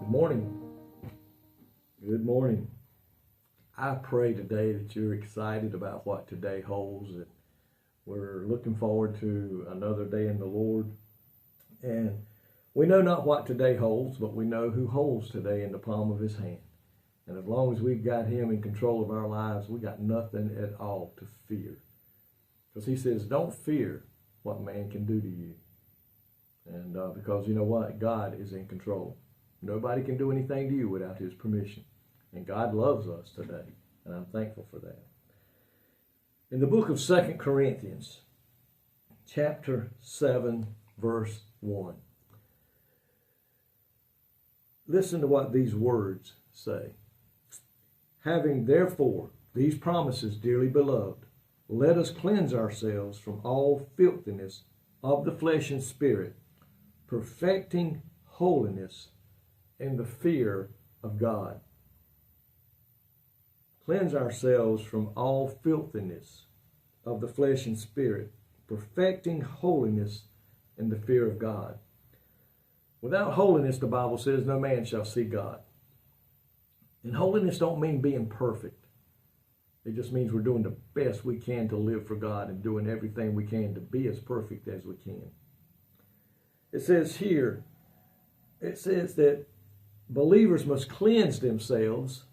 Good morning. Good morning. I pray today that you're excited about what today holds, that we're looking forward to another day in the Lord. And we know not what today holds, but we know who holds today in the palm of his hand. And as long as we've got him in control of our lives, we got nothing at all to fear. Because he says, don't fear what man can do to you. And because you know what? God is in control. Nobody can do anything to you without his permission. And God loves us today. And I'm thankful for that. In the book of 2 Corinthians, chapter 7, verse 1. Listen to what these words say. Having therefore these promises, dearly beloved, let us cleanse ourselves from all filthiness of the flesh and spirit, perfecting holiness in the fear of God. Cleanse ourselves from all filthiness of the flesh and spirit, perfecting holiness in the fear of God. Without holiness, the Bible says, no man shall see God. And holiness don't mean being perfect. It just means we're doing the best we can to live for God and doing everything we can to be as perfect as we can. It says here, it says that believers must cleanse themselves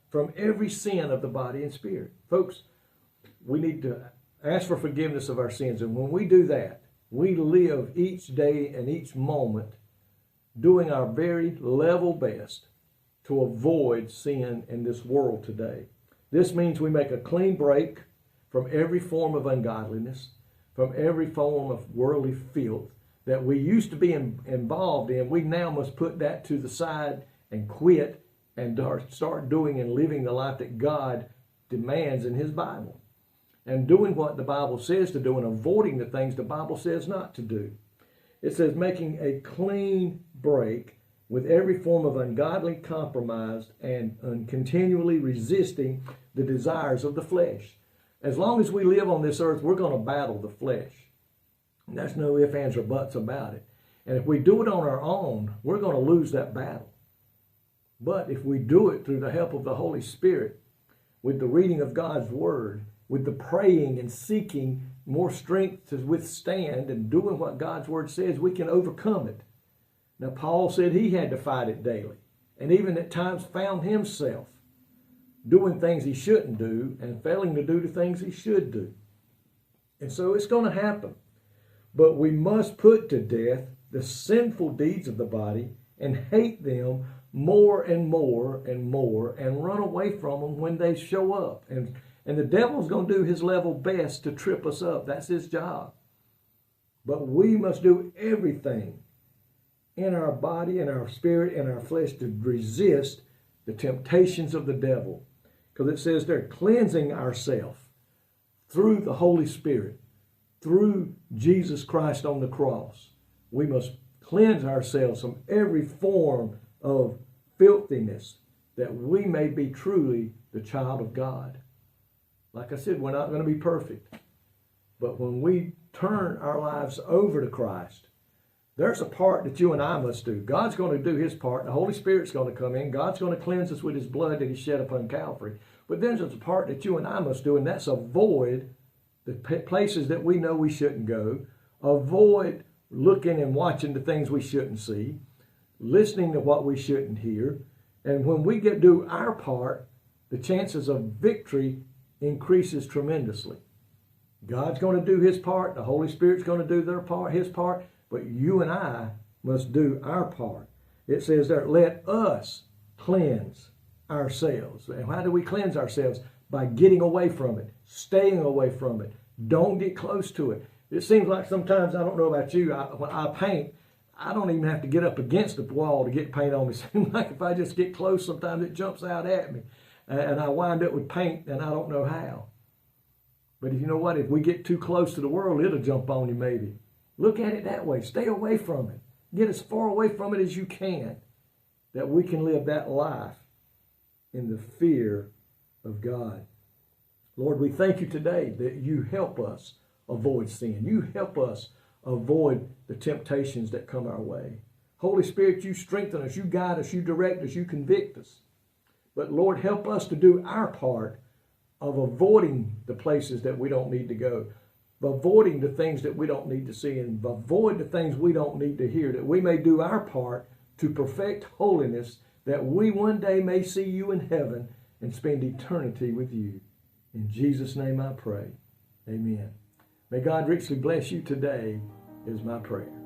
from every sin of the body and spirit. Folks, we need to ask for forgiveness of our sins. And when we do that, we live each day and each moment doing our very level best to avoid sin in this world today. This means we make a clean break from every form of ungodliness, from every form of worldly filth that we used to be involved in. We now must put that to the side and quit and start doing and living the life that God demands in his Bible. And doing what the Bible says to do and avoiding the things the Bible says not to do. It says making a clean break with every form of ungodly compromise and continually resisting the desires of the flesh. As long as we live on this earth, we're going to battle the flesh. And that's no ifs, ands, or buts about it. And if we do it on our own, we're going to lose that battle. But if we do it through the help of the Holy Spirit, with the reading of God's Word, with the praying and seeking more strength to withstand and doing what God's Word says, we can overcome it. Now, Paul said he had to fight it daily, and even at times found himself doing things he shouldn't do and failing to do the things he should do. And so it's going to happen. But we must put to death the sinful deeds of the body and hate them more and more and more and run away from them when they show up. And the devil's going to do his level best to trip us up. That's his job. But we must do everything in our body, in our spirit, in our flesh to resist the temptations of the devil. Because it says they're cleansing ourselves through the Holy Spirit, through Jesus Christ on the cross. We must cleanse ourselves from every form of filthiness that we may be truly the child of God. Like I said, we're not going to be perfect. But when we turn our lives over to Christ, there's a part that you and I must do. God's going to do his part. The Holy Spirit's going to come in. God's going to cleanse us with his blood that he shed upon Calvary. But then there's a part that you and I must do, and that's avoid the places that we know we shouldn't go. Avoid looking and watching the things we shouldn't see. Listening to what we shouldn't hear. And when we do our part, the chances of victory increases tremendously. God's going to do his part. The Holy Spirit's going to do his part. But you and I must do our part. It says there, let us cleanse ourselves. And how do we cleanse ourselves? By getting away from it, staying away from it. Don't get close to it. It seems like sometimes, I don't know about you, when I paint, I don't even have to get up against the wall to get paint on me. It seems like if I just get close, sometimes it jumps out at me. And I wind up with paint, and I don't know how. But you know what? If we get too close to the world, it'll jump on you maybe. Look at it that way. Stay away from it. Get as far away from it as you can, that we can live that life in the fear of God. Lord, we thank you today that you help us avoid sin. You help us avoid the temptations that come our way. Holy Spirit, you strengthen us, you guide us, you direct us, you convict us. But Lord, help us to do our part of avoiding the places that we don't need to go, avoiding the things that we don't need to see, and avoid the things we don't need to hear, that we may do our part to perfect holiness, that we one day may see you in heaven and spend eternity with you. In Jesus' name I pray. Amen. May God richly bless you today is my prayer.